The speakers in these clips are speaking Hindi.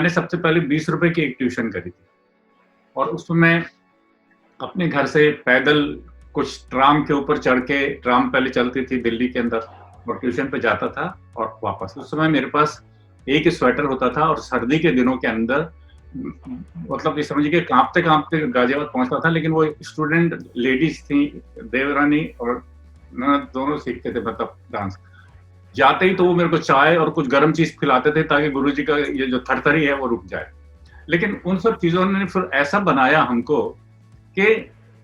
मैंने सबसे पहले 20 रुपए की एक ट्यूशन करी थी और उसमें अपने घर से पैदल कुछ ट्राम के ऊपर चढ़ के, ट्राम पहले चलती थी दिल्ली के अंदर, और ट्यूशन पे जाता था और वापस। उस समय मेरे पास एक ही स्वेटर होता था और सर्दी के दिनों के अंदर मतलब ये समझिए कि काँपते-काँपते गाज़ियाबाद पहुँचता था, लेकिन वो स्टूडेंट लेडीज़ थी, देवरानी और ननद दोनों सीखते थे मतलब डांस। जाते ही तो वो मेरे को चाय और कुछ गरम चीज़ खिलाते थे ताकि गुरुजी का ये जो थरथरी है वो रुक जाए। लेकिन उन सब चीज़ों ने फिर ऐसा बनाया हमको कि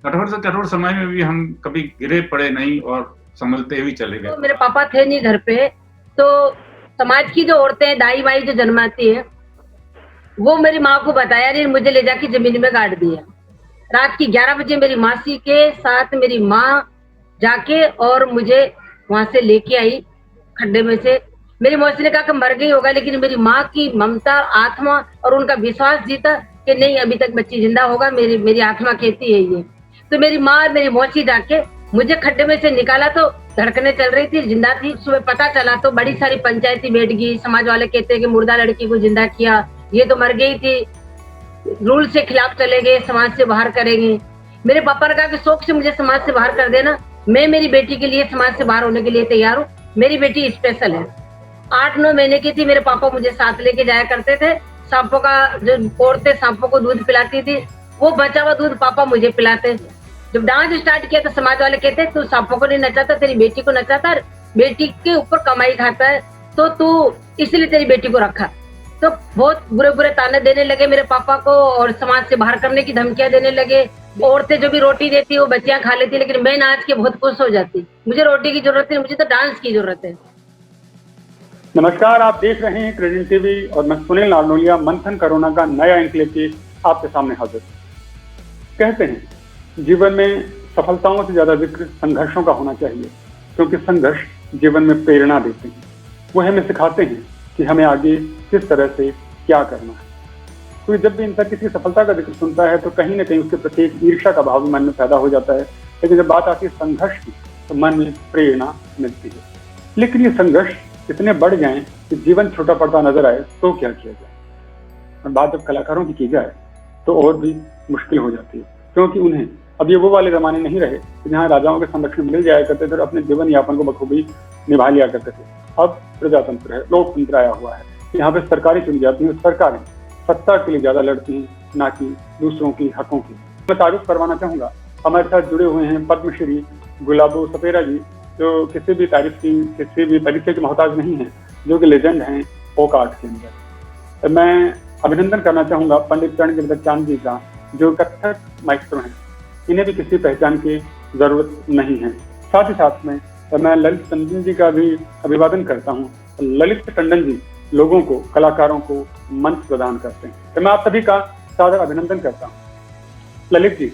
कठोर से कठोर समय में भी हम कभी गिरे पड़े नहीं और संभलते हुए चले गए। तो मेरे पापा थे नहीं घर पे, तो समाज की जो औरतें दाई-वाई जो जन्माती है, वो मेरी माँ को बताया नहीं, मुझे ले जाके ज़मीन में गाड़ दिया। रात की 11 बजे मेरी मासी के साथ मेरी माँ जाके और मुझे वहाँ से लेके आई खड्डे में से। मेरी मौसी ने कहा कि मर गई होगा, लेकिन मेरी माँ की ममता, आत्मा और उनका विश्वास जीता कि नहीं अभी तक बच्ची जिंदा होगा, मेरी आत्मा कहती है ये। तो मेरी माँ और मेरी मौसी जाके मुझे खड्डे में से निकाला तो धड़कने चल रही थी, जिंदा थी। सुबह पता चला तो बड़ी सारी पंचायती बैठ गई, समाज वाले कहते हैं कि मुर्दा लड़की को जिंदा किया, ये तो मर गई थी, रूल से खिलाफ चले गए, समाज से बाहर करेंगे। मेरे पापा ने कहा कि शौक से मुझे समाज से बाहर कर देना, मैं मेरी बेटी के लिए समाज से बाहर होने के लिए तैयार हूँ। मेरी बेटी स्पेशल है। 8-9 महीने की थी, मेरे पापा मुझे साथ लेके जाया करते थे। सांपों का जो औरतें सांपों को दूध पिलाती थी, वो बचा हुआ दूध पापा मुझे पिलाते। जब डांस स्टार्ट किया तो समाज वाले कहते तू सांपों को नहीं नचाता, तेरी बेटी को नचाता, बेटी के ऊपर कमाई खाता है, तो तू इसलिए तेरी बेटी को रखा। तो बहुत बुरे बुरे ताने देने लगे मेरे पापा को और समाज से बाहर करने की धमकियां देने लगे। औरतें जो भी रोटी देती वो बच्चियां खा लेती, लेकिन मैं नाच के बहुत खुश हो जाती। मुझे रोटी की जरूरत नहीं, मुझे तो डांस की जरूरत है। नमस्कार, आप देख रहे हैं क्रेडिट टीवी और मैं सुनील नारनोलिया मंथन कोरोना का नया इंक्लेव आपके सामने हाजिर। कहते हैं जीवन में सफलताओं से ज्यादा जिक्र संघर्षों का होना चाहिए, क्योंकि संघर्ष जीवन में प्रेरणा देते हैं। वो हमें सिखाते हैं कि हमें आगे किस तरह से क्या करना है। तो जब भी इंसान किसी सफलता का जिक्र सुनता है तो कहीं ना कहीं उसके प्रति एक ईर्ष्या का भाव भी मन में पैदा हो जाता है, लेकिन जब बात आती है संघर्ष की तो मन में प्रेरणा मिलती है। लेकिन ये संघर्ष इतने बढ़ जाएं कि जीवन छोटा पड़ता नजर आए तो क्या किया जाए। और बात जब कलाकारों की जाए तो और भी मुश्किल हो जाती है, क्योंकि उन्हें अब ये वो वाले जमाने नहीं रहे जहाँ राजाओं के संरक्षण मिल जाया करते थे और अपने जीवन यापन को बखूबी निभा लिया करते थे। अब प्रजातंत्र है, लोकतंत्र आया हुआ है। यहाँ पे सरकारें चुनी जाती हैं, सरकारें सत्ता के लिए ज्यादा लड़ती हैं, ना कि दूसरों की हकों की। मैं तारुफ करवाना चाहूंगा, हमारे साथ जुड़े हुए हैं पद्मश्री गुलाबो सपेरा जी, जो किसी भी तारीफ की, किसी भी परिचय के मोहताज नहीं है, जो कि लेजेंड हैं फोक आर्ट के अंदर। मैं अभिनंदन करना चाहूंगा पंडित चरण चांद जी का, जो कथक माइस्ट्रो हैं। इन्हें भी किसी पहचान की जरूरत नहीं है। साथ ही साथ में मैं ललित टंडन जी का भी अभिवादन करता हूँ। ललित टंडन जी लोगों को, कलाकारों को मंच प्रदान करते हैं, तो मैं आप सभी का सादर अभिनंदन करता हूँ। ललित जी,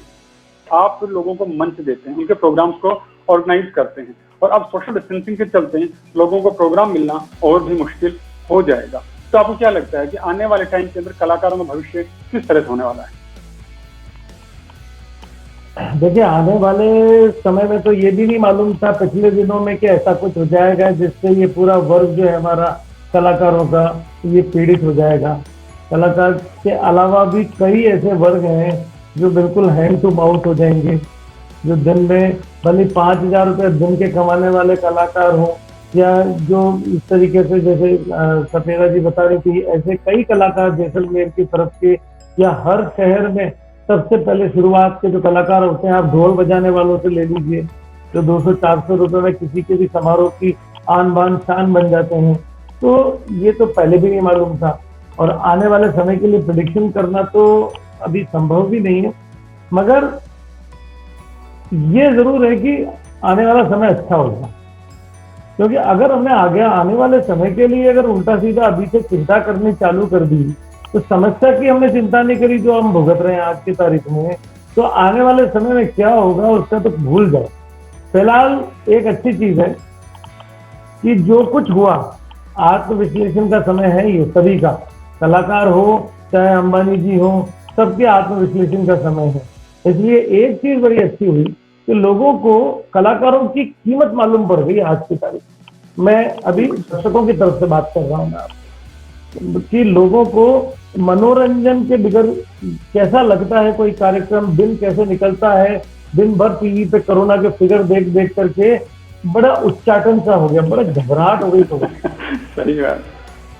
आप लोगों को मंच देते हैं, उनके प्रोग्राम्स को ऑर्गेनाइज करते हैं, और अब सोशल डिस्टेंसिंग के चलते लोगों को प्रोग्राम मिलना और भी मुश्किल हो जाएगा। तो आपको क्या लगता है कि आने वाले टाइम के अंदर कलाकारों का भविष्य किस तरह से होने वाला है? देखिए, आने वाले समय में तो ये भी नहीं मालूम था पिछले दिनों में कि ऐसा कुछ हो जाएगा जिससे ये पूरा वर्ग जो है हमारा कलाकारों का ये पीड़ित हो जाएगा। कलाकार के अलावा भी कई ऐसे वर्ग हैं जो बिल्कुल हैंड टू माउथ हो जाएंगे, जो दिन में भले 5,000 रुपये दिन के कमाने वाले कलाकार हों, या जो इस तरीके से जैसे सपेरा जी बता रही थी, ऐसे कई कलाकार जैसलमेर की तरफ के, या हर शहर में सबसे पहले शुरुआत के जो कलाकार होते हैं, आप ढोल बजाने वालों से ले लीजिए, जो 200-400 रुपये में किसी के भी समारोह की आन बान शान बन जाते हैं। तो ये तो पहले भी नहीं मालूम था, और आने वाले समय के लिए प्रेडिक्शन करना तो अभी संभव भी नहीं है। मगर ये जरूर है कि आने वाला समय अच्छा होगा, क्योंकि अगर हमने आगे आने वाले समय के लिए अगर उल्टा सीधा अभी से चिंता करनी चालू कर दी, तो समस्या की हमने चिंता नहीं करी जो हम भुगत रहे हैं आज की तारीख में, तो आने वाले समय में क्या होगा उसका तो भूल जाओ। फिलहाल एक अच्छी चीज है कि जो कुछ हुआ, आत्मविश्लेषण का समय है ये सभी का, कलाकार हो चाहे अंबानी जी हो, सबके आत्मविश्लेषण का समय है। इसलिए एक चीज बड़ी अच्छी हुई कि लोगों को कलाकारों की कीमत मालूम पड़ गई आज की तारीख। मैं अभी दर्शकों की तरफ से बात कर रहा हूँ मैं आपको, कि लोगों को मनोरंजन के बगैर कैसा लगता है कोई कार्यक्रम, दिन कैसे निकलता है, दिन भर टीवी पे कोरोना के फिगर देख देख करके बड़ा उच्चाटन सा हो गया, बड़ा घबराहट हो गई तो। सही बात।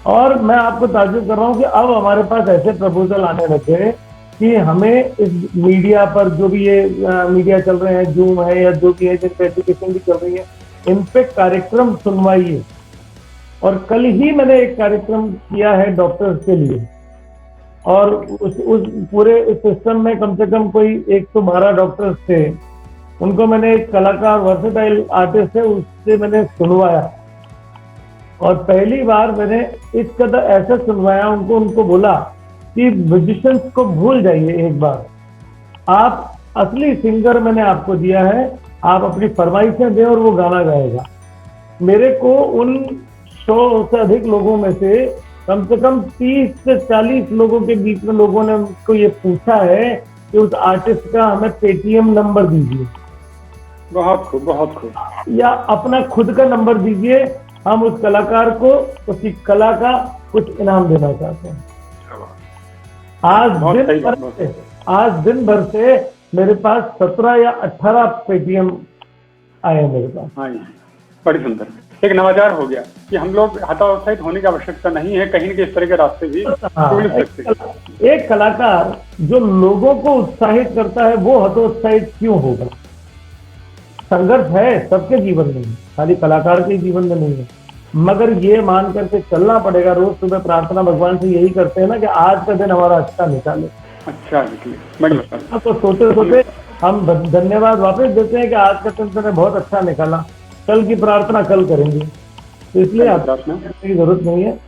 और मैं आपको ताज्जुब कर रहा हूँ कि अब हमारे पास ऐसे प्रपोजल आने लगे कि हमें इस मीडिया पर जो भी ये मीडिया चल रहे हैं, जूम है या जो भी है, जिन पे एजुकेशन भी चल रही है, इन पे कार्यक्रम सुनवाइए। और कल ही मैंने एक कार्यक्रम किया है डॉक्टर्स के लिए, और उस पूरे सिस्टम में कम से कम कोई 112 डॉक्टर्स थे। उनको मैंने एक कलाकार, वर्सेटाइल आर्टिस्ट है, उससे मैंने सुनवाया, और पहली बार मैंने इस कदर ऐसा सुनवाया उनको बोला कि म्यूजिशियंस को भूल जाइए एक बार, आप असली सिंगर मैंने आपको दिया है, आप अपनी फरमाइशें दें और वो गाना गाएगा। मेरे को उन 100 से अधिक लोगों में से कम 30 से 40 लोगों के बीच में लोगों ने मुझको ये पूछा है कि उस आर्टिस्ट का हमें पेटीएम नंबर दीजिए, बहुत खूब, बहुत खूब। या अपना खुद का नंबर दीजिए, हम उस कलाकार को उसकी कला का कुछ इनाम देना चाहते हैं। आज दिन भर से मेरे पास 17 या 18 पेटीएम आए हैं मेरे पास। हाँ, बड़ी सुंदर। एक नवाचार हो गया कि हम लोग हतोत्साहित होने की आवश्यकता नहीं है, कहीं न कहीं इस तरह के रास्ते भी ढूंढ सकते हैं। एक कलाकार जो लोगों को उत्साहित करता है वो हतोत्साहित क्यों होगा? संघर्ष है सबके जीवन में, खाली कलाकार के जीवन में नहीं है, मगर ये मान करके चलना पड़ेगा। रोज सुबह प्रार्थना भगवान से यही करते हैं ना कि आज का दिन हमारा अच्छा निकाले, अच्छा निकले। तो सोते सोते हम धन्यवाद वापस देते हैं कि आज का दिन तुमने बहुत अच्छा निकाला, कल की प्रार्थना कल करेंगे। तो इसलिए प्रार्थना करने की जरूरत नहीं है,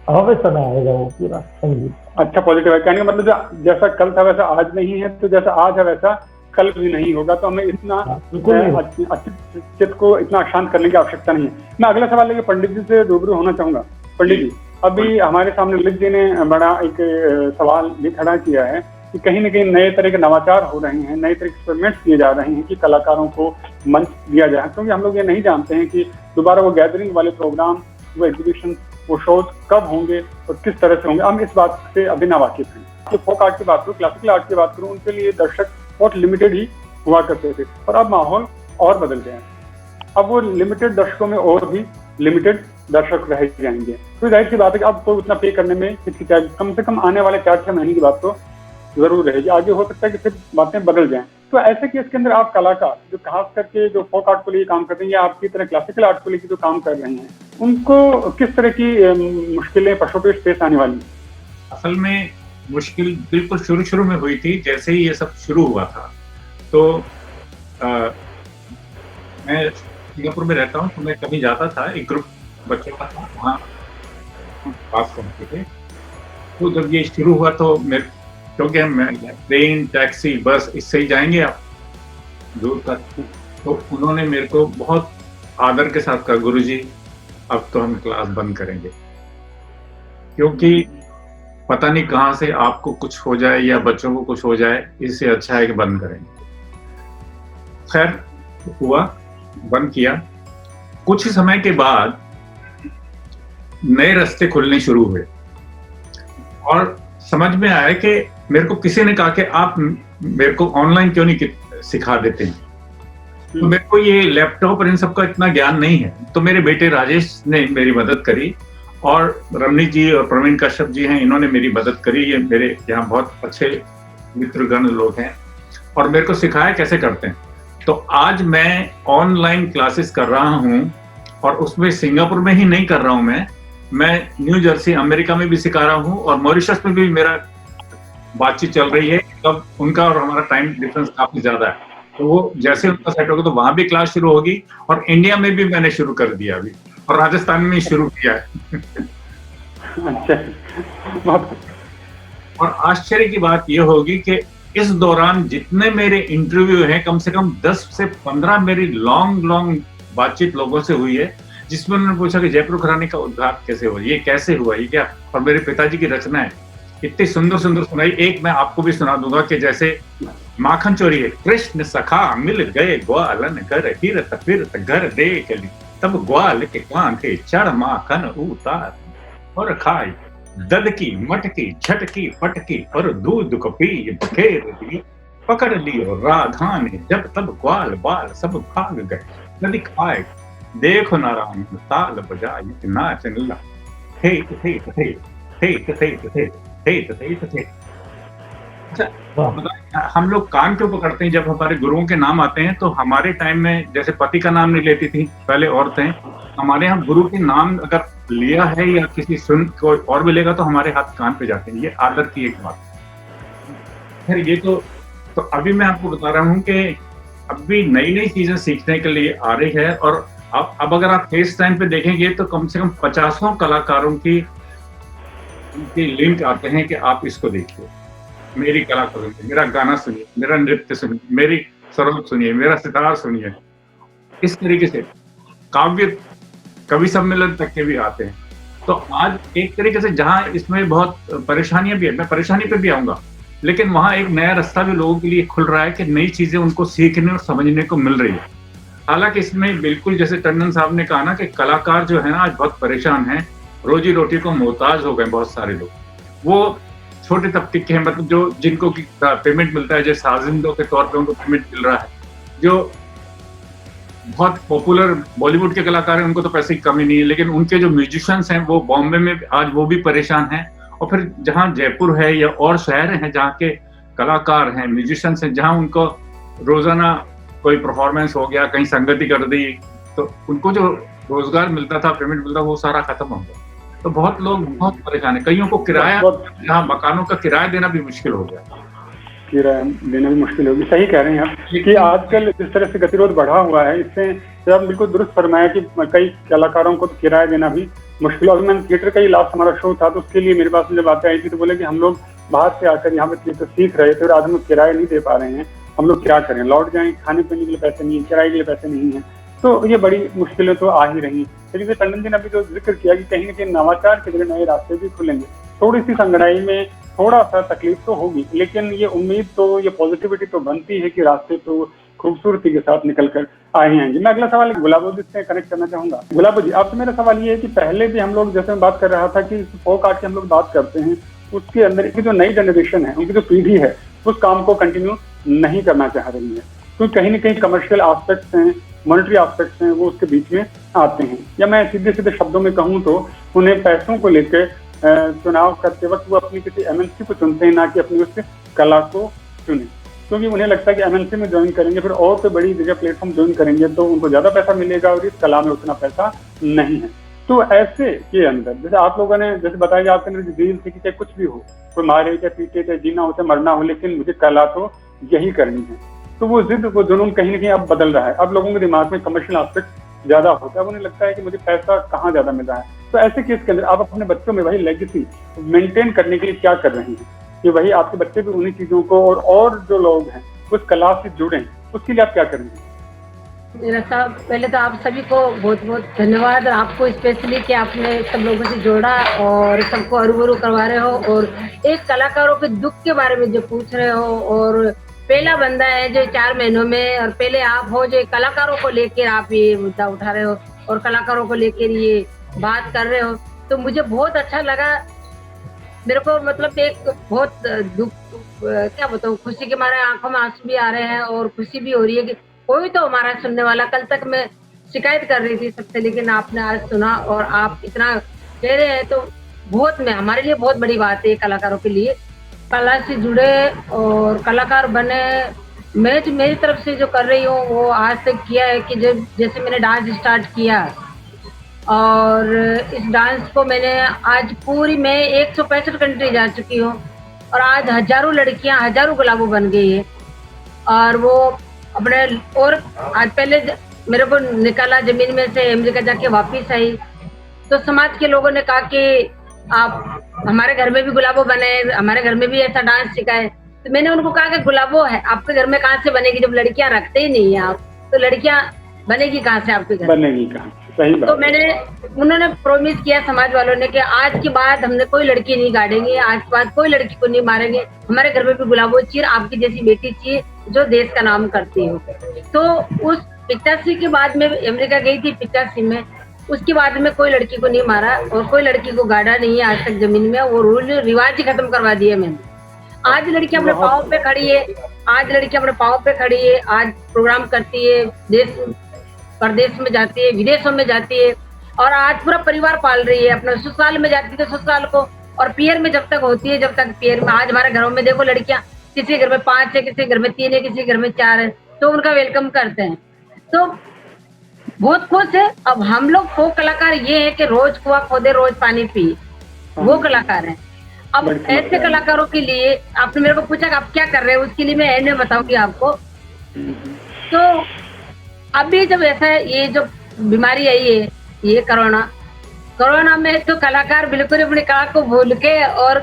अवश्य समय आएगा वो पूरा संगीत। अच्छा, पॉजिटिव है। कहने का मतलब जैसा कल था वैसा आज नहीं है, तो जैसा आज है वैसा कल भी नहीं होगा। तो हमें इतना चित्त को इतना शांत करने की आवश्यकता नहीं है। मैं अगला सवाल लेके पंडित जी से रूबरू होना चाहूंगा। पंडित जी, अभी हमारे सामने ललित जी ने बड़ा एक सवाल भी खड़ा किया है कि कहीं न कहीं नए तरह के नवाचार हो रहे हैं, नए तरह के एक्सपेरिमेंट्स किए जा रहे हैं कि कलाकारों को मंच दिया जाए, क्योंकि हम लोग ये नहीं जानते हैं कि दोबारा वो गैदरिंग वाले प्रोग्राम, वो एग्जीबिशन, वो शोज कब होंगे और किस तरह से होंगे। हम इस बात से अभी ना वाकिफ हैं। तो फोक आर्ट की बात करूँ, क्लासिकल आर्ट की बात करूँ, उनके लिए दर्शक बहुत लिमिटेड ही हुआ करते थे, और अब माहौल और बदल गया है। अब वो लिमिटेड दर्शकों में और भी लिमिटेड दर्शक रह जाएंगे। तो जाहिर सी बात है कि अब कोई उतना पे करने में हिचकिचाएगा। कम से कम आने वाले 4-6 महीने की बात तो जरूर रहेगी, आगे हो सकता है कि फिर बातें बदल जाएं। तो ऐसे केस के अंदर आप कलाकार जो खास करके जो फोक आर्ट को लेकर काम करते हैं या आपकी तरह क्लासिकल आर्ट को लेकर जो काम कर रहे हैं, उनको किस तरह की मुश्किलें पशुपेश पेश आने वाली? असल में मुश्किल बिल्कुल शुरू में हुई थी। जैसे ही ये सब शुरू हुआ था तो मैं सिंगापुर में रहता हूँ, तो मैं कभी जाता था, एक ग्रुप बच्चों का था, वहाँ पास पहुँचते थे। तो जब ये शुरू हुआ तो क्योंकि हम ट्रेन, टैक्सी, बस इससे ही जाएंगे आप दूर तक, तो उन्होंने मेरे को बहुत आदर के साथ कहा, गुरुजी अब तो हम क्लास बंद करेंगे, क्योंकि पता नहीं कहाँ से आपको कुछ हो जाए या बच्चों को कुछ हो जाए, इससे अच्छा है कि बंद करेंगे। खैर हुआ, बंद किया। कुछ ही समय के बाद नए रास्ते खुलने शुरू हुए और समझ में आया कि मेरे को किसी ने कहा कि आप मेरे को ऑनलाइन क्यों नहीं सिखा देते हैं। तो मेरे को ये लैपटॉप और इन सब का इतना ज्ञान नहीं है। तो मेरे बेटे राजेश ने मेरी मदद करी और रमनी जी और प्रवीण कश्यप जी हैं, इन्होंने मेरी मदद करी। ये मेरे यहाँ बहुत अच्छे मित्रगण लोग हैं और मेरे को सिखाया कैसे करते हैं। तो आज मैं ऑनलाइन क्लासेस कर रहा हूँ और उसमें सिंगापुर में ही नहीं कर रहा हूँ, मैं न्यू जर्सी अमेरिका में भी सिखा रहा हूँ और मॉरिशस में भी मेरा बातचीत चल रही है। तब उनका और हमारा टाइम डिफरेंस काफी ज्यादा है, तो वो जैसे उनका सेट होगा तो वहां भी क्लास शुरू होगी। और इंडिया में भी मैंने शुरू कर दिया अभी, और राजस्थान में शुरू किया है। और आश्चर्य की बात यह होगी कि इस दौरान जितने मेरे इंटरव्यू हैं, कम से कम 10 से 15 मेरी लॉन्ग बातचीत लोगों से हुई है, जिसमें उन्होंने पूछा कि जयपुर घराने का उद्धार कैसे हुआ, ये कैसे हुआ, ये क्या। और मेरे पिताजी की रचना है, इतनी सुंदर सुनाई। एक मैं आपको भी सुना दूंगा कि जैसे माखन चोरी है, कृष्ण सखा मिल गए ग्वालन घर, फिरत घर देख ली, तब ग्वाल के कांधे चढ़ माखन उतार और खाई। ददकी मटकी झटकी पटकी और दूध को पी बखेर दी, पकड़ लियो राधा ने जब तब ग्वाल बाल सब भाग गए, नदी खाए देखो नारायण ताल बजाए नाच नीला, थे थे थे थे थे थे थे थे थे। अच्छा, हम लोग कान क्यों पकड़ते हैं जब हमारे गुरुओं के नाम आते हैं? तो हमारे टाइम में जैसे पति का नाम नहीं लेती थी पहले औरतें, हमारे यहाँ गुरु के नाम अगर लिया है या किसी सुन कोई और भी लेगा तो हमारे हाथ कान पे जाते हैं। ये आदत की एक बात। फिर ये तो अभी मैं आपको बता रहा हूँ कि अभी नई नई चीजें सीखने के लिए आ रही है, और अब अगर आप फेस टाइम पे देखेंगे तो कम से कम 50 कलाकारों की लिंक आते हैं कि आप इसको देखिए, मेरी कला सुनिए, मेरा गाना सुनिए, मेरा नृत्य सुनिए, मेरी सरोद सुनिए, मेरा सितार सुनिए। इस तरीके से काव्य कवि सम्मेलन तक के भी आते हैं। तो आज एक तरीके से जहां इसमें बहुत परेशानियां भी है, मैं परेशानी पे भी आऊंगा, लेकिन वहां एक नया रास्ता भी लोगों के लिए खुल रहा है कि नई चीजें उनको सीखने और समझने को मिल रही है। हालांकि इसमें बिल्कुल जैसे टंडन साहब ने कहा ना कि कलाकार जो है ना आज बहुत परेशान हैं, रोजी रोटी को मोहताज हो गए बहुत सारे लोग। वो छोटे तबके के हैं, मतलब जो जिनको की पेमेंट मिलता है, जैसे साजिंदों के तौर पे उनको पेमेंट मिल रहा है। जो बहुत पॉपुलर बॉलीवुड के कलाकार हैं उनको तो पैसे की कमी नहीं है, लेकिन उनके जो म्यूजिशियंस हैं वो बॉम्बे में आज वो भी परेशान हैं। और फिर जहाँ जयपुर है या और शहर हैं जहाँ के कलाकार हैं, म्यूजिशियंस हैं, जहाँ उनको रोजाना कोई परफॉर्मेंस हो गया, कहीं संगति कर दी, तो उनको जो रोजगार मिलता था, पेमेंट मिलता, वो सारा खत्म हो गया। तो बहुत लोग बहुत परेशान है। कईयों को किराया, जहाँ मकानों का किराया देना भी मुश्किल हो गया, किराया देना भी मुश्किल होगी। सही कह रहे हैं आप कि आजकल जिस तरह से गतिरोध बढ़ा हुआ है, इससे आप बिल्कुल दुरुस्त फरमाया कि कई कलाकारों को तो किराया देना भी मुश्किल। और मैंने थिएटर का ही लास्ट हमारा शो था, तो उसके लिए मेरे पास जब बातें आई थी तो बोले कि हम लोग बाहर से आकर यहाँ पे थिएटर सीख रहे थे और आज हम लोग किराया नहीं दे पा रहे हैं, हम लोग क्या करें, लौट जाएं, खाने पीने के लिए पैसे नहीं है, किराए के लिए पैसे नहीं है। तो ये बड़ी मुश्किलें तो आ ही रही। लेकिन टंडन जी ने अभी जो जिक्र किया कि कहीं ना कहीं नवाचार के जरिए नए रास्ते भी खुलेंगे, थोड़ी सी संगड़ाई में थोड़ा सा तकलीफ तो होगी, लेकिन ये उम्मीद तो, ये पॉजिटिविटी तो बनती है कि रास्ते तो खूबसूरती के साथ निकल कर आए हैं। मैं अगला सवाल गुलाबो जी से कनेक्ट करना चाहूंगा। गुलाबो जी, आपसे मेरा सवाल ये है कि पहले भी हम लोग, जैसे मैं बात कर रहा था कि फोक आर्ट की हम लोग बात करते हैं, उसके अंदर की जो नई जनरेशन है, उनकी जो पीढ़ी है, उस काम को कंटिन्यू नहीं करना चाह रही है, क्योंकि कहीं ना कहीं कमर्शियल एस्पेक्ट्स हैं, मॉनेटरी एस्पेक्ट्स हैं, वो उसके बीच में आते हैं। या मैं सीधे सीधे शब्दों में कहूँ तो उन्हें पैसों को लेकर चुनाव करते वक्त वो अपनी किसी एमएनसी को चुनते हैं, ना कि अपनी उस कला को चुने, क्योंकि उन्हें लगता है कि एमएनसी में ज्वाइन करेंगे, फिर और कोई बड़ी जगह प्लेटफॉर्म ज्वाइन करेंगे तो उनको ज्यादा पैसा मिलेगा और इस कला में उतना पैसा नहीं है। तो ऐसे के अंदर जैसे आप लोगों ने जैसे बताया कि आपके अंदर डील थी कि चाहे कुछ भी हो, कोई मारे चाहे पीटे चाहे जीना हो चाहे मरना हो, लेकिन मुझे कला तो यही करनी है। तो वो जिद, वो जुनून कहीं ना कहीं अब बदल रहा है। अब लोगों के दिमाग में कमर्शियल एस्पेक्ट ज्यादा होता है, उन्हें लगता है कि मुझे पैसा कहाँ ज्यादा मिल रहा है। तो ऐसे केस के अंदर आप अपने बच्चों में वही लेगेसी मेंटेन करने के लिए क्या कर रहे हैं कि वही आपके बच्चे भी उन्हीं चीजों को और जो लोग हैं उस कला से जुड़े, उसके लिए आप क्या करेंगे? मेरा साहब, पहले तो आप सभी को बहुत बहुत धन्यवाद, और आपको स्पेशली कि आपने सब लोगों से जोड़ा और सबको अरूबरू करवा रहे हो, और एक कलाकारों के दुख के बारे में जो पूछ रहे हो, और पहला बंदा है जो 4 महीनों में, और पहले आप हो जो कलाकारों को लेकर आप ये मुद्दा उठा रहे हो और कलाकारों को लेकर ये बात कर रहे हो, तो मुझे बहुत अच्छा लगा। मेरे को मतलब एक बहुत दुख, क्या बताऊँ, खुशी के मारे आंखों में आंसू भी आ रहे हैं और खुशी भी हो रही है कि कोई तो हमारा सुनने वाला। कल तक मैं शिकायत कर रही थी सबसे, लेकिन आपने आज सुना और आप इतना कह रहे हैं, तो बहुत में हमारे लिए बहुत बड़ी बात है कलाकारों के लिए। कला से जुड़े और कलाकार बने। मैं जो मेरी तरफ से जो कर रही हूँ वो आज तक किया है कि जब जैसे मैंने डांस स्टार्ट किया, और इस डांस को मैंने आज पूरी मैं 165 कंट्री जा चुकी हूँ, और आज हजारों लड़कियां, हजारों गुलाबों बन गई है। और वो अपने, और आज पहले मेरे को निकाला जमीन में से, अमेरिका जाके वापिस आई, तो समाज के लोगों ने कहा कि आप हमारे घर में भी गुलाबो बने, हमारे घर में भी ऐसा डांस सिखाए। तो मैंने उनको कहा कि गुलाबो है आपके घर में कहाँ से बनेगी, जब लड़कियां रखते ही नहीं है आप, तो लड़कियां बनेगी कहाँ से आपके घर? बनेगी कहाँ? सही बात। तो उन्होंने प्रोमिस किया समाज वालों ने कि आज के बाद हमने कोई लड़की नहीं गाड़ेंगे, आज के बाद कोई लड़की को नहीं मारेंगे, हमारे घर में भी गुलाबो चाहिए, आपकी जैसी बेटी चाहिए जो देश का नाम करती हो। तो उस 85 के बाद में अमेरिका गई थी, 85 में, उसके बाद में कोई लड़की को नहीं मारा और कोई लड़की को गाड़ा नहीं है आज तक जमीन में। वो रूल रिवाज ही खत्म करवा दिए मैंने। आज लड़की अपने पाँव पे खड़ी है, आज लड़की अपने पाँव पे खड़ी है, आज प्रोग्राम करती है, देश प्रदेश में जाती है, विदेशों में जाती है और आज पूरा परिवार पाल रही है। अपने ससुराल में जाती है तो ससुराल को, और पियर में जब तक होती है, जब तक पियर में, आज हमारे घरों में देखो लड़कियां, किसी घर में 5 है, किसी घर में 3 है, किसी घर में 4 है, तो उनका वेलकम करते हैं। तो बहुत खुश है। अब हम लोग फोक कलाकार ये है कि रोज कुआं खोदे रोज पानी पिए, वो कलाकार हैं। अब ऐसे कलाकारों के लिए आपने मेरे को पूछा कि आप क्या कर रहे हो, उसके लिए मैं एंड में बताऊंगी आपको। तो अभी जब ऐसा ये जो बीमारी आई है, ये कोरोना में तो कलाकार बिल्कुल अपनी कला को भूल के और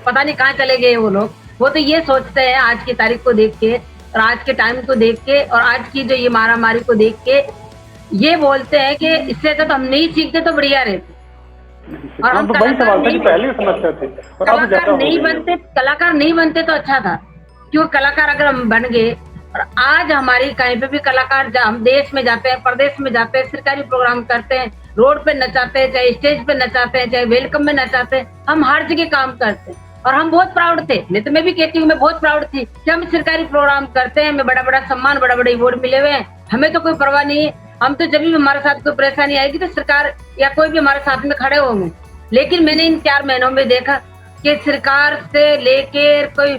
पता नहीं कहाँ चले गए वो लोग। वो तो ये सोचते हैं आज की तारीख को देख के और आज के टाइम को देख के और आज की जो ये मारामारी को देख के ये बोलते हैं कि इससे तो हम नहीं सीखते तो बढ़िया रहते। और हम कलाकार नहीं बनते तो अच्छा था, क्यों कलाकार अगर हम बन गए और आज हमारी कहीं पे भी कलाकार, हम देश में जाते हैं, प्रदेश में जाते हैं, सरकारी प्रोग्राम करते हैं, रोड पे नचाते हैं, चाहे स्टेज पे नचाते हैं, चाहे वेलकम में नचाते हैं, हम हर जगह काम करते हैं और हम बहुत प्राउड थे। नहीं तो मैं भी कहती हूँ मैं बहुत प्राउड थी कि हम सरकारी प्रोग्राम करते हैं, हमें बड़ा बड़ा सम्मान, बड़ा बड़ा अवार्ड मिले हुए हैं, हमें तो कोई परवाह नहीं है। हम तो जब भी हमारे साथ कोई परेशानी आएगी तो सरकार या कोई भी हमारे साथ में खड़े होंगे। लेकिन मैंने इन 4 महीनों में देखा कि सरकार से लेकर कोई,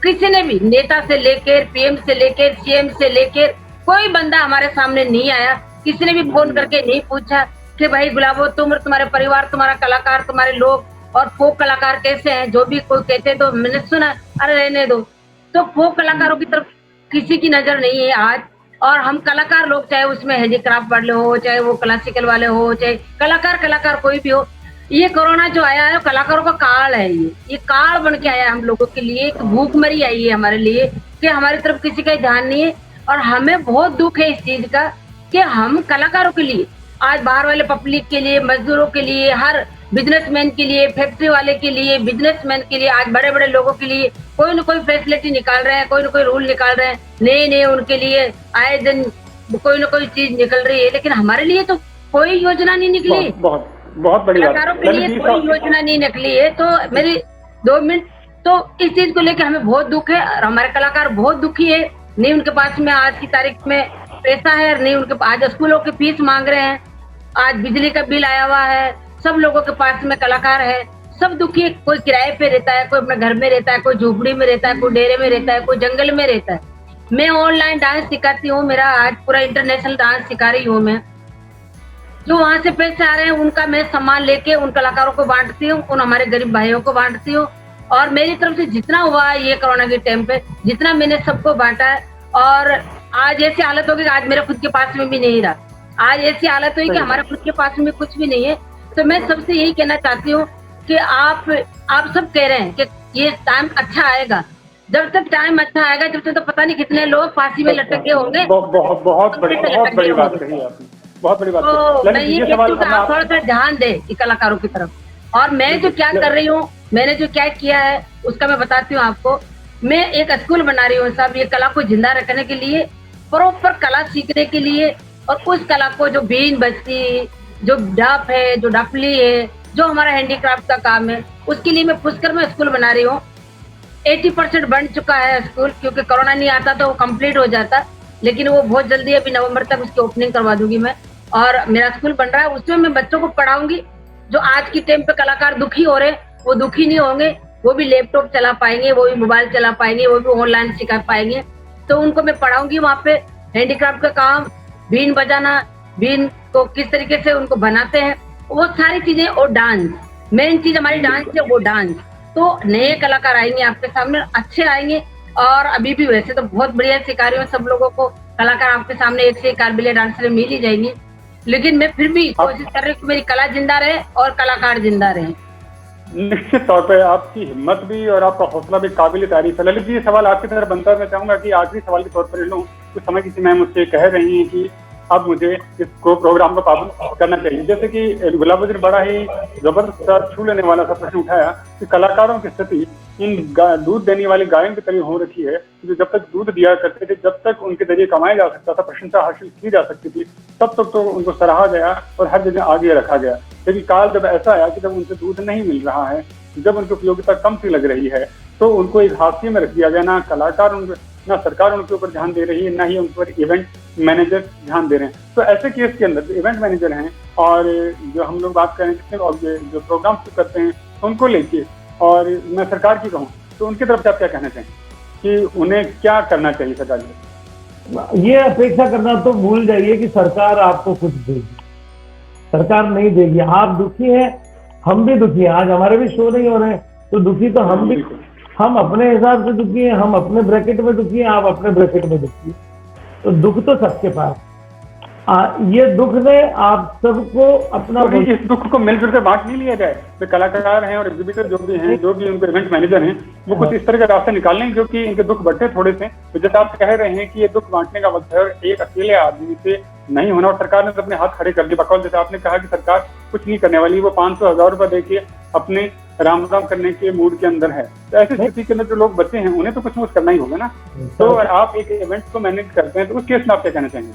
किसी ने भी, नेता से लेकर पीएम से लेकर सीएम से लेकर कोई बंदा हमारे सामने नहीं आया। किसी ने भी फोन करके नहीं पूछा कि भाई गुलाबो तुम और तुम्हारे परिवार, तुम्हारा कलाकार, तुम्हारे लोग और फोक कलाकार कैसे हैं। जो भी कोई कहते तो मैंने सुना, अरे रहने दो। तो फोक कलाकारों की तरफ किसी की नजर नहीं है आज। और हम कलाकार लोग, चाहे उसमें हैंडीक्राफ्ट वाले हो, चाहे वो क्लासिकल वाले हो, चाहे कलाकार कोई भी हो, ये कोरोना जो आया है कलाकारों का काल है। ये काल बन के आया है हम लोगों के लिए, एक भूखमरी आई है हमारे लिए कि हमारी तरफ किसी का ध्यान नहीं है। और हमें बहुत दुख है इस चीज का कि हम कलाकारों के लिए, आज बाहर वाले पब्लिक के लिए, मजदूरों के लिए, हर बिजनेसमैन के लिए, फैक्ट्री वाले के लिए, बिजनेसमैन के लिए, आज बड़े बड़े लोगों के लिए कोई ना कोई फैसिलिटी निकाल रहे हैं, कोई ना कोई रूल निकाल रहे हैं, नए उनके लिए आए दिन कोई ना कोई चीज निकल रही है। लेकिन हमारे लिए तो कोई योजना नहीं निकली, बहुत बड़ी कलाकारों के लिए कोई योजना नहीं निकली है। तो मेरी 2 मिनट, तो इस चीज को लेकर हमें बहुत दुख है और हमारे कलाकार बहुत दुखी है। नहीं उनके पास में आज की तारीख में पैसा है, नहीं उनके आज स्कूलों की फीस मांग रहे हैं, आज बिजली का बिल आया हुआ है, सब लोगों के पास में कलाकार है, सब दुखी है। कोई किराए पे रहता है, कोई अपने घर में रहता है, कोई झोपड़ी में रहता है, कोई डेरे में रहता है, कोई जंगल में रहता है। मैं ऑनलाइन डांस सिखाती हूँ, मेरा आज पूरा इंटरनेशनल डांस सिखा रही हूँ मैं। जो वहां से पैसे आ रहे हैं उनका मैं सम्मान लेके उन कलाकारों को बांटती हूँ, उन हमारे गरीब भाइयों को बांटती हूँ। और मेरी तरफ से जितना हुआ है ये कोरोना के टाइम पे, जितना मैंने सबको बांटा है। और आज ऐसी हालत होगी कि आज मेरे खुद के पास में भी नहीं रहा, आज ऐसी हालत हुई कि हमारे खुद के पास में कुछ भी नहीं है। तो मैं सबसे यही कहना चाहती हूँ कि आप सब कह रहे हैं कि ये टाइम अच्छा आएगा। जब तक टाइम अच्छा आएगा, जब तक तो पता नहीं कितने लोग फांसी में लटके होंगे। बहुत बड़ी बात कही आपने, बहुत बड़ी बात। तो मैं ये कहती हूँ कि आप थोड़ा सा ध्यान दें कलाकारों की तरफ। और मैं जो क्या कर रही हूँ, मैंने जो क्या किया है उसका मैं बताती हूँ आपको। मैं एक स्कूल बना रही हूँ साहब, ये कला को जिंदा रखने के लिए, प्रॉपर कला सीखने के लिए। और उस कला को जो बीन बजती, जो डफ है, जो डफली है, जो हमारा हैंडीक्राफ्ट का काम है, उसके लिए मैं पुष्कर में स्कूल बना रही हूँ। 80% बन चुका है स्कूल, क्योंकि कोरोना नहीं आता तो वो कंप्लीट हो जाता, लेकिन वो बहुत जल्दी अभी नवंबर तक उसकी ओपनिंग करवा दूंगी मैं। और मेरा स्कूल बन रहा है, उसमें मैं बच्चों को पढ़ाऊंगी। जो आज की टाइम पे कलाकार दुखी हो रहे, वो दुखी नहीं होंगे, वो भी लैपटॉप चला पाएंगे, वो भी मोबाइल चला पाएंगे, वो भी ऑनलाइन सिखा पाएंगे। तो उनको मैं पढ़ाऊंगी वहाँ पे हैंडीक्राफ्ट का काम, बीन बजाना, बीन को किस तरीके से उनको बनाते हैं, वो सारी चीजें। और डांस, मेन चीज हमारी डांस है, वो डांस। तो नए कलाकार आएंगे आपके सामने, अच्छे आएंगे। और अभी भी वैसे तो बहुत बढ़िया सिखा रही हूँ सब लोगों को, कलाकार आपके सामने एक से एक काबिलिया डांसर मिल ही जाएंगी। लेकिन मैं फिर भी कोशिश कर रही हूँ कि मेरी कला जिंदा रहे और कलाकार जिंदा रहे। निश्चित तौर पे आपकी हिम्मत भी और आपका हौसला भी काबिल तारीफ है। ललित जी, ये सवाल आपकी तरफ बनता है, मैं चाहूंगा कि आखिरी सवाल के तौर पर लूँ। कुछ समय किसी मैम मुझसे कह रही हैं कि अब मुझे इस प्रोग्राम को पाबंद करना चाहिए। जैसे कि गुलाबो जी ने बड़ा ही जबरदस्त छू लेने वाला सा प्रश्न उठाया कि कलाकारों की स्थिति इन दूध देने वाली गायों की तरह हो रखी है, जो जब तक दूध दिया करते थे, जब तक उनके जरिए कमाया जा सकता था, प्रशंसा हासिल की जा सकती थी, तब तक तो उनको सराहा गया और हर जगह आगे रखा गया। लेकिन काल जब ऐसा आया कि जब उनसे दूध नहीं मिल रहा है, जब उनकी उपयोगिता कम सी लग रही है, तो उनको एक हाशिए में रख दिया गया। ना कलाकार ना सरकार उनके ऊपर ध्यान दे रही है, ना ही उनके ऊपर इवेंट मैनेजर ध्यान दे रहे हैं। तो ऐसे केस के अंदर जो इवेंट मैनेजर हैं और जो हम लोग बात करें जो प्रोग्राम करते हैं उनको लेके, और मैं सरकार की कहूँ तो उनकी तरफ से आप क्या कहना चाहेंगे कि उन्हें क्या करना चाहिए सरकार को? ये अपेक्षा करना तो भूल जाइए कि सरकार आपको कुछ देगी, सरकार नहीं देगी। आप दुखी हैं, हम भी दुखी हैं। आज हमारे भी शो नहीं हो रहे हैं तो दुखी तो हम भी, हम अपने हिसाब से दुखी हैं, हम अपने ब्रैकेट में दुखी हैं, आप अपने ब्रैकेट में दुखी हैं। तो दुख तो सबके पास। ये दुख ने आप सबको अपना, तो इस दुख को मिलजुल कर बांट नहीं लिया जाए। जो कलाकार हैं और एग्जीबिटर जो भी हैं, जो भी उनके इवेंट मैनेजर हैं, वो कुछ इस तरह का रास्ता निकाल लें क्योंकि इनके दुख बढ़ते थोड़े से। तो जैसे आप कह रहे हैं कि ये दुख बांटने का वक्त है और एक अकेले आदमी से नहीं होना, और सरकार ने तो अपने हाथ खड़े कर दिए बकौल। जैसे आपने कहा कि सरकार कुछ नहीं करने वाली, वो 500-1000 रुपए देके अपने राम राम करने के मूड के अंदर है। तो ऐसी स्थिति के अंदर जो लोग बचे हैं उन्हें तो कुछ ना कुछ करना ही होगा ना। तो अगर आप एक इवेंट को मैनेज करते हैं तो उस केस में आप क्या कहना चाहेंगे?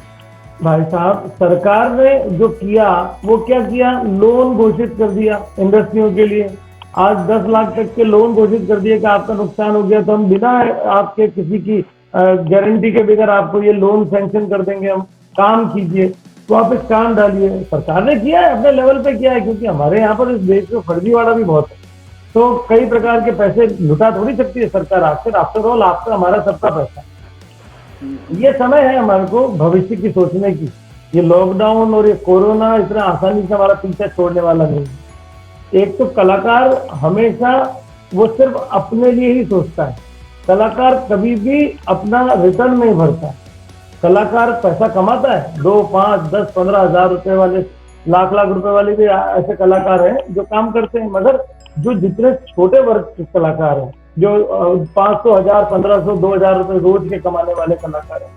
भाई साहब, सरकार ने जो किया वो क्या किया, लोन घोषित कर दिया इंडस्ट्रियों के लिए। आज 10 लाख तक के लोन घोषित कर दिए कि आपका नुकसान हो गया तो हम बिना आपके किसी की गारंटी के बगैर आपको ये लोन सैंक्शन कर देंगे, हम काम कीजिए। तो आप इस काम डालिए। सरकार ने किया है, अपने लेवल पे किया है, क्योंकि हमारे यहाँ पर इस देश में फर्जीवाड़ा भी बहुत है। तो कई प्रकार के पैसे लुटा थोड़ी सकती है सरकार आपसे। आफ्टर ऑल आपका हमारा सबका पैसा। ये समय है हमारे को भविष्य की सोचने की। ये लॉकडाउन और ये कोरोना इतना आसानी से हमारा पीछा छोड़ने वाला नहीं है। एक तो कलाकार हमेशा वो सिर्फ अपने लिए ही सोचता है। कलाकार कभी भी अपना रिटर्न नहीं भरता। कलाकार पैसा कमाता है, 2, 5, 10, 15 हजार रुपए वाले, लाख रुपए वाले भी ऐसे कलाकार हैं जो काम करते हैं। मगर जो जितने छोटे वर्ग के कलाकार हैं, जो 500, 1000, 1500, 2000 रुपए रोज के कमाने वाले कलाकार हैं,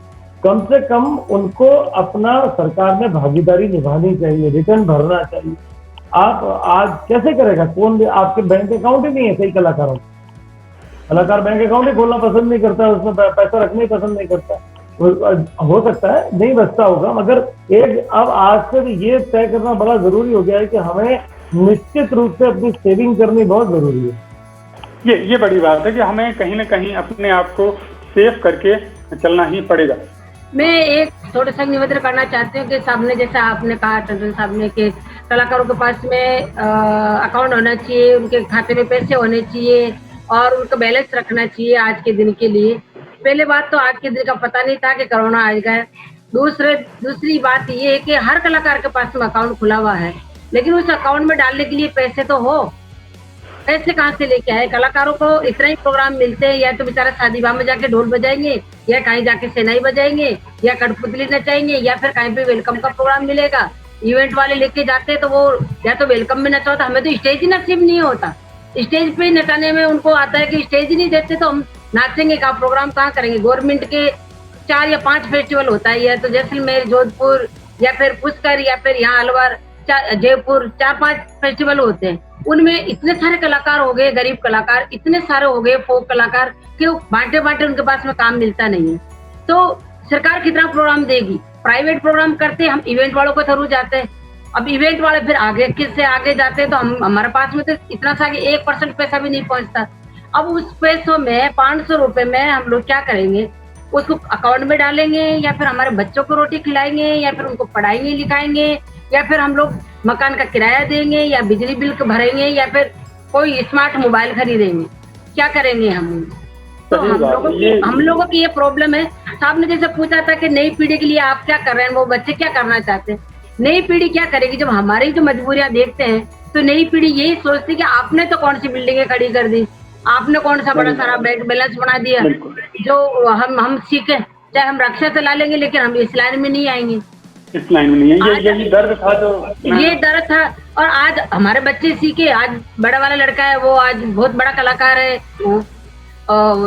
कम से कम उनको अपना सरकार में भागीदारी निभानी चाहिए, रिटर्न भरना चाहिए। आप आज कैसे करेगा कौन? आपके बैंक अकाउंट ही नहीं है कई कलाकारों का। कलाकार बैंक अकाउंट ही खोलना पसंद नहीं करता, उसमें पैसा रखना ही पसंद नहीं करता। हो सकता है नहीं बचता होगा, मगर एक अब आज से ये तय करना बड़ा जरूरी हो गया है कि हमें निश्चित रूप से अपनी सेविंग करनी बहुत जरूरी है। ये बड़ी बात है कि हमें कहीं ना कहीं अपने आप को सेव करके चलना ही पड़ेगा। मैं एक थोड़ा सा निवेदन करना चाहती हूँ कि सामने जैसा आपने कहा टंडन साहब ने कि कलाकारों के पास में अकाउंट होना चाहिए, उनके खाते में पैसे होने चाहिए और उनका बैलेंस रखना चाहिए आज के दिन के लिए। पहले बात तो आज के दिन का पता नहीं था कि कोरोना आएगा है। दूसरी बात ये है कि हर कलाकार के पास में अकाउंट खुला हुआ है, लेकिन उस अकाउंट में डालने के लिए पैसे तो हो। पैसे कहाँ से लेके आए? कलाकारों को इतना ही प्रोग्राम मिलते हैं, या तो बेचारा शादी विवाह में जाके ढोल बजाएंगे, या कहीं जाके सेनाई बजाएंगे, या कठपुतली नचाएंगे, या फिर कहीं पे वेलकम का प्रोग्राम मिलेगा। इवेंट वाले लेके जाते हैं तो वो या तो वेलकम में नचा होता, हमें तो स्टेज ही नसीब नहीं होता। स्टेज पे नचाने में उनको आता है कि स्टेज ही नहीं देते तो हम नाचेंगे का प्रोग्राम कहाँ करेंगे। गवर्नमेंट के 4 या 5 फेस्टिवल होता है, या तो जैसलमेर, जोधपुर, या फिर पुष्कर, या फिर यहाँ अलवर, जयपुर, 4-5 फेस्टिवल होते हैं। उनमें इतने सारे कलाकार हो गए, गरीब कलाकार इतने सारे हो गए, फोक कलाकार, कि बांटे उनके पास में काम मिलता नहीं है। तो सरकार कितना प्रोग्राम देगी? प्राइवेट प्रोग्राम करते, हम इवेंट वालों के थ्रू जाते हैं। अब इवेंट वाले फिर आगे किससे आगे जाते हैं, तो हमारे पास में तो इतना सा 1% पैसा भी नहीं पहुंचता। अब उस पैसों में 500 रुपए में हम लोग क्या करेंगे? उसको अकाउंट में डालेंगे, या फिर हमारे बच्चों को रोटी खिलाएंगे, या फिर उनको पढ़ाएंगे लिखाएंगे, या फिर हम लोग मकान का किराया देंगे, या बिजली बिल भरेंगे, या फिर कोई स्मार्ट मोबाइल खरीदेंगे? क्या करेंगे हम? तो हम लोगों की ये प्रॉब्लम है। साहब ने जैसे पूछा था कि नई पीढ़ी के लिए आप क्या कर रहे हैं, वो बच्चे क्या करना चाहते हैं? नई पीढ़ी क्या करेगी? जब हमारी जो मजबूरियां देखते हैं तो नई पीढ़ी यही सोचती है कि आपने तो कौन सी बिल्डिंगें खड़ी कर दी, आपने कौन सा बड़ा सारा बैंक बैलेंस बना दिया जो हम सीखे। चाहे हम रक्षा चला लेंगे, लेकिन हम इस लाइन में नहीं आएंगे। इस लाइन में नहीं है। ये दर्द था जो ये दर्द था। और आज हमारे बच्चे सीखे। आज बड़ा वाला लड़का है, वो आज बहुत बड़ा कलाकार है,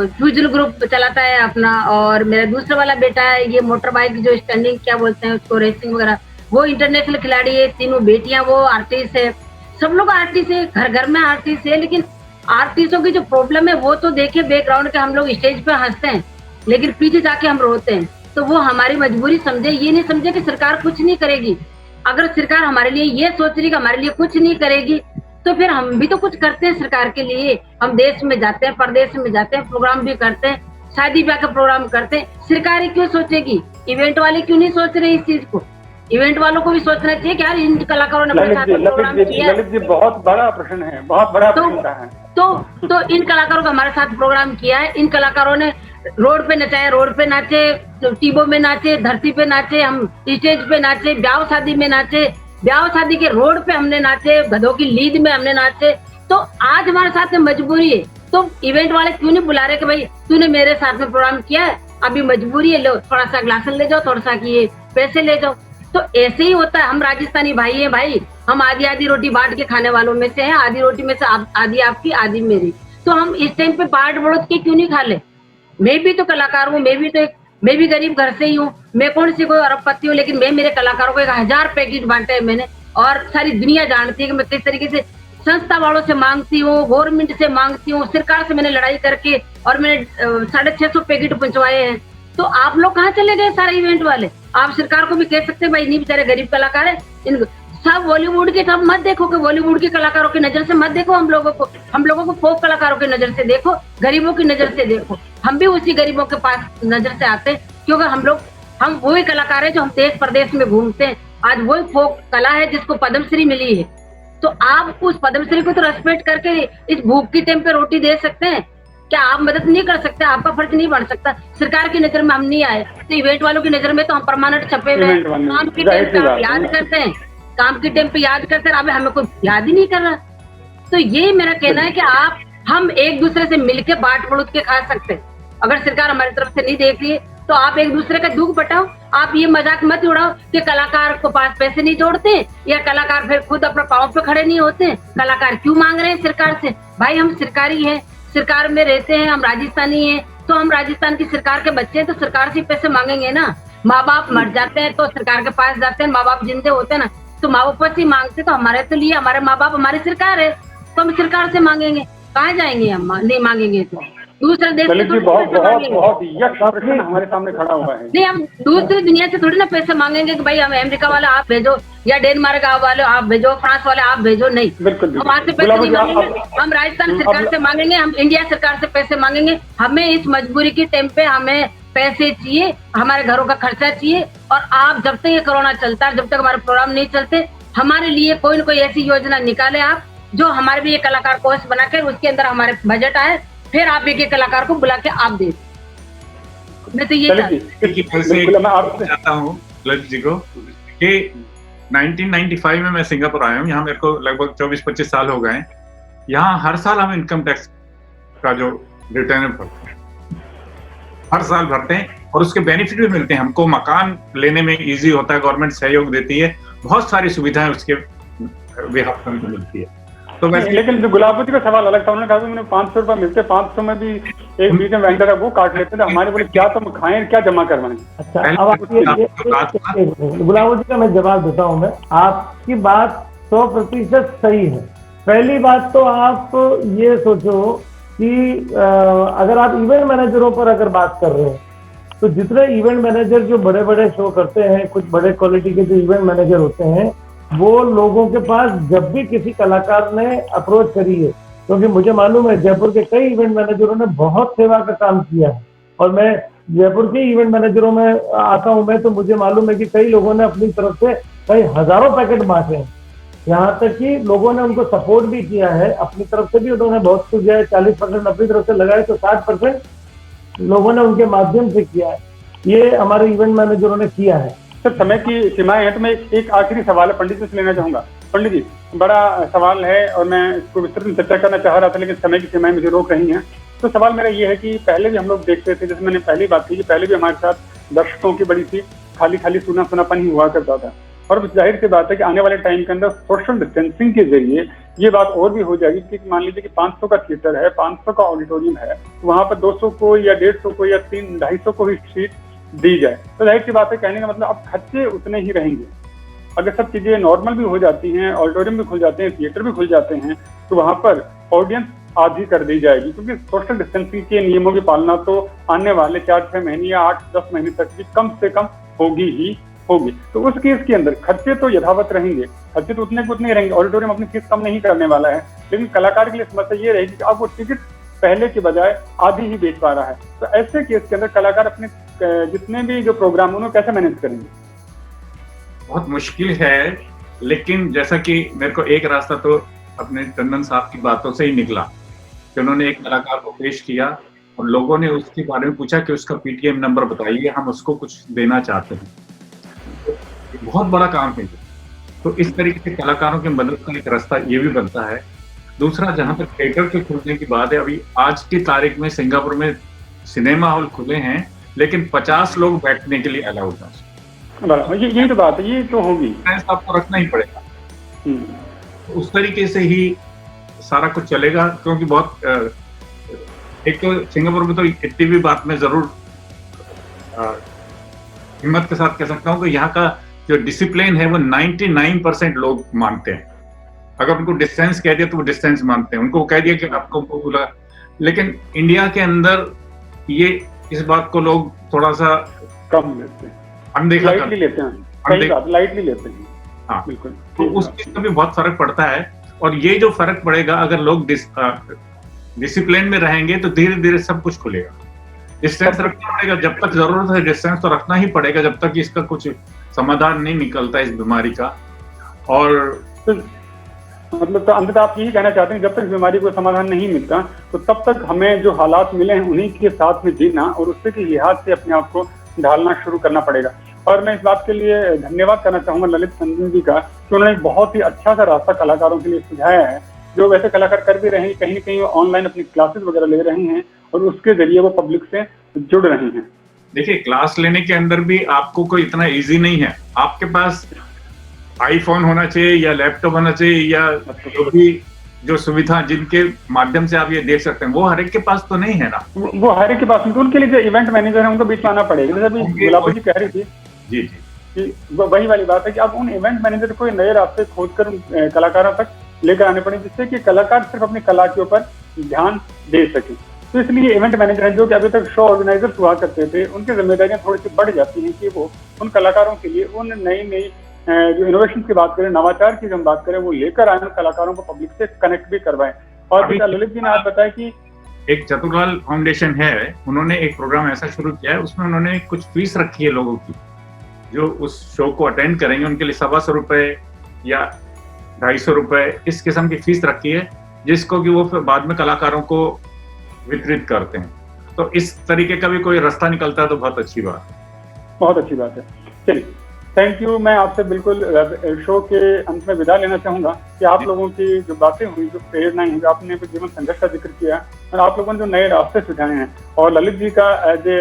फ्यूजल ग्रुप चलाता है अपना। और मेरा दूसरा वाला बेटा है, ये मोटर बाइक जो स्टैंडिंग क्या बोलते हैं उसको, रेसिंग वगैरह, वो इंटरनेशनल खिलाड़ी है। तीनों बेटियां वो आर्टिस्ट है। सब लोग आर्टिस्ट है, घर घर में आर्टिस्ट है। लेकिन आर्टिस्टों की जो प्रॉब्लम है वो तो देखिए बैकग्राउंड के, हम लोग स्टेज पे हंसते हैं लेकिन पीछे जाके हम रोते हैं। तो वो हमारी मजबूरी समझे, ये नहीं समझे कि सरकार कुछ नहीं करेगी। अगर सरकार हमारे लिए ये सोच रही कि हमारे लिए कुछ नहीं करेगी, तो फिर हम भी तो कुछ करते हैं सरकार के लिए। हम देश में जाते हैं, परदेश में जाते हैं, प्रोग्राम भी करते हैं, शादी ब्याह का प्रोग्राम करते हैं। सरकार ही क्यों सोचेगी? इवेंट वाले क्यों नहीं सोच रहे इस चीज को? इवेंट वालों को भी सोचना चाहिए कि यार इन कलाकारों ने अपने साथ प्रोग्राम किया। ललित जी, बहुत बड़ा प्रश्न है, बहुत बड़ा प्रश्न है। तो इन कलाकारों का हमारे साथ प्रोग्राम किया है, इन कलाकारों ने रोड पे नचाया, रोड पे नाचे, टीबो में नाचे, धरती पे नाचे, हम स्टेज पे नाचे, ब्याह शादी में नाचे, ब्याह शादी के रोड पे हमने नाचे, गधों की लीद में हमने नाचे। तो आज हमारे साथ में मजबूरी है, तो इवेंट वाले क्यों नहीं बुला रहे कि भाई तूने मेरे साथ में प्रोग्राम किया है, अभी मजबूरी है, लो थोड़ा सा ग्लास ले जाओ, थोड़ा सा ये पैसे ले जाओ। तो ऐसे ही होता है। हम राजस्थानी भाई हैं भाई, हम आधी आधी रोटी बांट के खाने वालों में से हैं, आधी रोटी में से आधी आपकी आधी मेरी। तो हम इस टाइम पे बांट बड़ोत के क्यों नहीं खा ले? मैं भी तो कलाकार हूँ, मैं भी गरीब घर से ही हूँ, मैं कौन सी कोई अरबपति हूँ, लेकिन मैं मेरे कलाकारों को 1000 पैकेट बांटे हैं मैंने। और सारी दुनिया जानती है कि मैं किस तरीके से संस्था वालों से मांगती हूँ, गवर्नमेंट से मांगती हूँ, सरकार से मैंने लड़ाई करके और मैंने 650 पैकेट पहुंचवाए हैं। तो आप लोग कहाँ चले गए सारे इवेंट वाले? आप सरकार को भी कह सकते हैं भाई नहीं बेचारे गरीब कलाकार है, इन सब बॉलीवुड के सब मत देखो कि बॉलीवुड के कलाकारों की नजर से मत देखो हम लोगों को फोक कलाकारों की नजर से देखो, गरीबों की नजर से देखो। हम भी उसी गरीबों के पास नजर से आते हैं, क्योंकि हम वही कलाकार है जो हम देश प्रदेश में घूमते हैं। आज वही फोक कला है जिसको पद्मश्री मिली है, तो आप उस पद्मश्री को तो रेस्पेक्ट करके इस भूख की टाइम पे रोटी दे सकते हैं। क्या आप मदद नहीं कर सकते? आपका फर्ज नहीं बन सकता? सरकार की नजर में हम नहीं आए तो इवेंट वालों की नजर में तो हम परमानेंट छपे हुए हैं। काम के टाइम पे आप याद करते हैं, काम के टाइम पे याद करते हैं, अब हमें कोई याद ही नहीं कर रहा। तो ये मेरा कहना है कि हम एक दूसरे से मिलके बांट बड़ूत के खा सकते हैं। अगर सरकार हमारी तरफ से नहीं देख रही है तो आप एक दूसरे का दुख बटाओ। आप ये मजाक मत उड़ाओ कि कलाकार को पास पैसे नहीं जोड़ते या कलाकार फिर खुद अपने पाँव पे खड़े नहीं होते। कलाकार क्यों मांग रहे हैं सरकार से? भाई हम सरकारी हैं, सरकार में रहते हैं, हम राजस्थानी हैं, तो हम राजस्थान की सरकार के बच्चे हैं, तो सरकार से पैसे मांगेंगे ना। माँ बाप मर जाते हैं तो सरकार के पास जाते हैं, माँ बाप जिंदे होते हैं ना तो माँ बाप से मांगते, तो हमारे तो लिए हमारे माँ बाप हमारी सरकार है, तो हम सरकार से मांगेंगे। कहाँ जाएंगे हम नहीं मांगेंगे तो? दूसरे देश से थोड़ी बहुत प्रश्न हमारे सामने खड़ा हुआ है। नहीं, हम दूसरी दुनिया से थोड़ी ना पैसे मांगेंगे कि भाई हम अमेरिका वाले आप भेजो या डेनमार्क वाले आप भेजो, फ्रांस वाले आप भेजो, नहीं। हम वहां से पैसे नहीं मांगेंगे, हम राजस्थान सरकार से मांगेंगे, हम इंडिया सरकार से पैसे मांगेंगे। हमें इस मजबूरी के टाइम पे हमें पैसे चाहिए, हमारे घरों का खर्चा चाहिए। और आप जब तक ये कोरोना चलता है, जब तक हमारे प्रोग्राम नहीं चलते, हमारे लिए कोई न कोई ऐसी योजना निकाले आप जो हमारे भी ये कलाकार कोष बनाकर उसके अंदर हमारे बजट आए, फिर आप एक कलाकार को बुला के आप दे। मैं तो ये चाहता हूँ ललित जी को कि 1995 में मैं सिंगापुर आया हूँ। यहाँ मेरे को लगभग 24-25 साल हो गए। यहाँ हर साल हम इनकम टैक्स का जो रिटर्न भरते हैं, हर साल भरते हैं और उसके बेनिफिट भी मिलते हैं। हमको मकान लेने में इजी होता है, गवर्नमेंट सहयोग देती है, बहुत सारी सुविधाएं उसके बिहाफ पर मिलती है। तो लेकिन जो गुलाबोती का सवाल अलग था, उन्होंने कहा मैंने 500 रुपए मिलते, 500 में भी एक बीच में वेंडर है वो काट लेते थे। हमारे बोले क्या तुम खाएं क्या जमा करवाएं? अच्छा, अब गुलाबोती का मैं जवाब देता हूँ। मैं आपकी बात 100% सही है। पहली बात तो आप ये सोचो कि अगर आप इवेंट मैनेजरों पर अगर बात कर रहे हैं तो जितने इवेंट मैनेजर जो बड़े बड़े शो करते हैं, कुछ बड़े क्वालिटी के जो इवेंट मैनेजर होते हैं, वो लोगों के पास जब भी किसी कलाकार ने अप्रोच करी है, क्योंकि मुझे मालूम है जयपुर के कई इवेंट मैनेजरों ने बहुत सेवा का काम किया है और मैं जयपुर के इवेंट मैनेजरों में आता हूं मैं, तो मुझे मालूम है कि कई लोगों ने अपनी तरफ से कई हजारों पैकेट बांटे हैं। यहाँ तक कि लोगों ने उनको सपोर्ट भी किया है, अपनी तरफ से भी उन्होंने बहुत कुछ दिया है। 40% अपनी तरफ से लगाए तो 60% लोगों ने उनके माध्यम से किया है। ये हमारे इवेंट मैनेजरों ने किया है। सर, समय की सीमाएं हैं तो मैं एक आखिरी सवाल है पंडित जी से लेना चाहूंगा। पंडित जी, बड़ा सवाल है और मैं इसको विस्तृत में चर्चा करना चाह रहा था, लेकिन समय की सीमाएं मुझे रोक रही हैं। तो सवाल मेरा ये है कि पहले भी हम लोग देखते थे, जैसे मैंने पहली बात की कि पहले भी हमारे साथ दर्शकों की बड़ी सी खाली सुनापन ही हुआ करता था। और जाहिर सी बात है कि आने वाले टाइम के अंदर सोशल डिस्टेंसिंग के जरिए ये बात और भी हो जाएगी कि मान लीजिए कि 500 का थिएटर है, 500 का ऑडिटोरियम है, तो वहां पर 200 को या 150 को या 250 को ही सीट दी जाए। तो जाहिर सी बात है, कहने का मतलब अब खर्चे उतने ही रहेंगे। अगर सब चीजें नॉर्मल भी हो जाती हैं, ऑडिटोरियम भी खुल जाते हैं, थिएटर भी खुल जाते हैं, तो वहां पर ऑडियंस आधी कर दी जाएगी, क्योंकि सोशल डिस्टेंसिंग के नियमों की पालना तो आने वाले 4-6 महीने या 8-10 महीने तक भी कम से कम होगी ही होगी। तो उस केस के अंदर खर्चे तो यथावत रहेंगे, खर्चे तो उतने के उतने रहेंगे, ऑडिटोरियम अपनी फीस कम नहीं करने वाला है, लेकिन कलाकार के लिए समस्या ये रहेगी कि अब वो टिकट पहले के बजाय आधी ही बेच पा रहा है। तो ऐसे केस के अंदर कलाकार अपने जितने भी जो प्रोग्राम उन्हें कैसे मैनेज करेंगे? बहुत मुश्किल है, लेकिन जैसा कि मेरे को एक रास्ता तो अपने टंडन साहब की बातों से ही निकला कि उन्होंने एक कलाकार को पेश किया और लोगों ने उसके बारे में पूछा कि उसका पीटीएम नंबर बताइए, हम उसको कुछ देना चाहते हैं। तो बहुत बड़ा काम है। तो इस तरीके से कलाकारों की मदद का एक रास्ता ये भी बनता है। दूसरा, जहां तक थिएटर के खुलने की बात है, अभी आज की तारीख में सिंगापुर में सिनेमा हॉल खुले हैं, लेकिन 50 लोग बैठने के लिए अलाउड है। यही तो बात है, ये तो होगी, आपको रखना ही पड़ेगा। उस तरीके से ही सारा कुछ चलेगा, क्योंकि बहुत एक तो सिंगापुर में तो इतनी भी बात में जरूर हिम्मत के साथ कह सकता हूँ कि यहाँ का जो डिसिप्लिन है वो 99% लोग मानते हैं। अगर उनको डिस्टेंस कह दिया तो वो डिस्टेंस मानते हैं, उनको कह दिया कि आपको बोला। लेकिन इंडिया के अंदर ये इस बात को लोग थोड़ा सा कम लेते हैं, अनदेखा लाइटली लेते हैं। सही बात, लाइटली लेते हैं। हाँ, बिल्कुल। तो उस चीज का भी बहुत फर्क पड़ता है। और ये जो फर्क पड़ेगा, अगर लोग डिसिप्लिन में रहेंगे तो धीरे धीरे सब कुछ खुलेगा। डिस्टेंस रखना पड़ेगा, जब तक जरूरत है डिस्टेंस तो रखना ही पड़ेगा, जब तक इसका कुछ समाधान नहीं निकलता इस बीमारी का। और मतलब तो अंततः आप यही कहना चाहते हैं, जब तक बीमारी को समाधान नहीं मिलता तो तब तक हमें जो हालात मिले हैं उन्हीं के साथ में जीना और उससे के लिहाज से अपने आप को ढालना शुरू करना पड़ेगा। और मैं इस बात के लिए धन्यवाद करना चाहूंगा ललित संजन जी का कि उन्होंने एक बहुत ही अच्छा सा रास्ता कलाकारों के लिए सुझाया है। जो वैसे कलाकार कर भी रहे हैं, कहीं न कहीं वो ऑनलाइन अपनी क्लासेस वगैरह ले रहे हैं और उसके जरिए वो पब्लिक से जुड़ रहे हैं। देखिए, क्लास लेने के अंदर भी आपको कोई इतना इजी नहीं है। आपके पास आईफोन होना चाहिए या लैपटॉप होना चाहिए या जो भी जो सुविधा जिनके माध्यम से आप ये देख सकते हैं, वो हर एक के पास तो नहीं है ना। वो हर एक के पास, उनके लिए जो इवेंट मैनेजर है उनको बीच में आना पड़ेगा। जैसे अभी गुलाबो जी कह रही थी जी कि वही वाली बात है कि अब उन इवेंट मैनेजर को नए रास्ते खोजकर कलाकारों तक लेकर आने पड़े, जिससे कि कलाकार सिर्फ अपनी कला के ऊपर ध्यान दे सके। तो इसलिए इवेंट मैनेजर हैं जो कि अभी तक शो ऑर्गेनाइजर हुआ करते थे, उनकी जिम्मेदारियां थोड़ी सी बढ़ जाती हैं कि वो उन कलाकारों के लिए उन नई जो इनोवेशन की बात करें, नवाचार की जो हम बात करें, वो लेकर आए, कलाकारों को पब्लिक से कनेक्ट भी करवाएं। और ललित जी ने आप बताया कि एक चतुरलाल फाउंडेशन है, उन्होंने एक प्रोग्राम ऐसा शुरू किया है, उसमें उन्होंने कुछ फीस रखी है लोगों की जो उस शो को अटेंड करेंगे, उनके लिए 125 रुपए या 250 रुपए इस किस्म की फीस रखी है, जिसको कि वो फिर बाद में कलाकारों को वितरित करते हैं। तो इस तरीके का भी कोई रास्ता निकलता है तो बहुत अच्छी बात है। बहुत अच्छी बात है। चलिए, थैंक यू। मैं आपसे बिल्कुल शो के अंत में विदा लेना चाहूंगा कि आप लोगों की जो बातें हुई, जो प्रेरणाएं हैं, जो आपने जीवन संघर्ष का जिक्र किया और आप लोगों ने जो नए रास्ते सुझाए हैं, और ललित जी का एज ए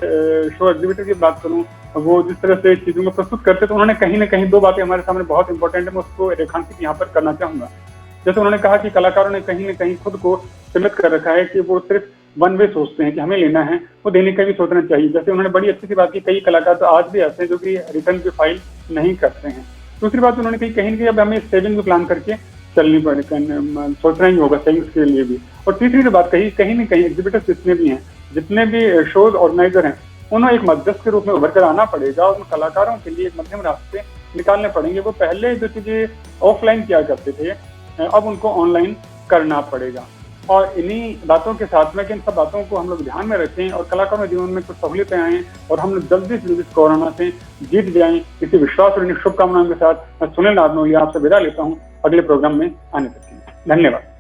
शो एग्जीबिटर की बात करूं, वो जिस तरह से चीजों को प्रस्तुत करते, तो उन्होंने कहीं ना कहीं दो बातें हमारे सामने बहुत इंपॉर्टेंट है, मैं उसको रेखांकित यहाँ पर करना चाहूंगा। जैसे उन्होंने कहा कि कलाकारों ने कहीं ना कहीं खुद को सीमित कर रखा है कि वो सिर्फ वन वे सोचते हैं कि हमें लेना है, वो देने का भी सोचना चाहिए। जैसे उन्होंने बड़ी अच्छी सी बात की, कई कलाकार तो आज भी ऐसे हैं जो कि रिटर्न की फाइल नहीं करते हैं। दूसरी बात उन्होंने कहीं ना कहीं अब हमें सेविंग भी प्लान करके चलनी पड़ेगी, सोचना ही होगा सेविंग्स के लिए भी। और तीसरी जो बात कही, कहीं ना कहीं एग्जीबिटर्स जितने भी हैं, जितने भी शोज ऑर्गेनाइजर हैं, उन्हें एक मध्यस्थ के रूप में उभर कर आना पड़ेगा और उन कलाकारों के लिए एक मध्यम रास्ते निकालने पड़ेंगे। वो पहले जो चीजें ऑफलाइन किया करते थे, अब उनको ऑनलाइन करना पड़ेगा। और इन्हीं बातों के साथ में कि इन सब बातों को हम लोग ध्यान में रखें और कलाकारों के जीवन में कुछ सहूलियतें आएं और हम लोग जल्दी से जल्दी कोरोना से जीत जाएं, इसी विश्वास और इन शुभकामनाओं के साथ मैं सुनील नारनोलिया आपसे विदा लेता हूं अगले प्रोग्राम में आने तक के लिए। धन्यवाद।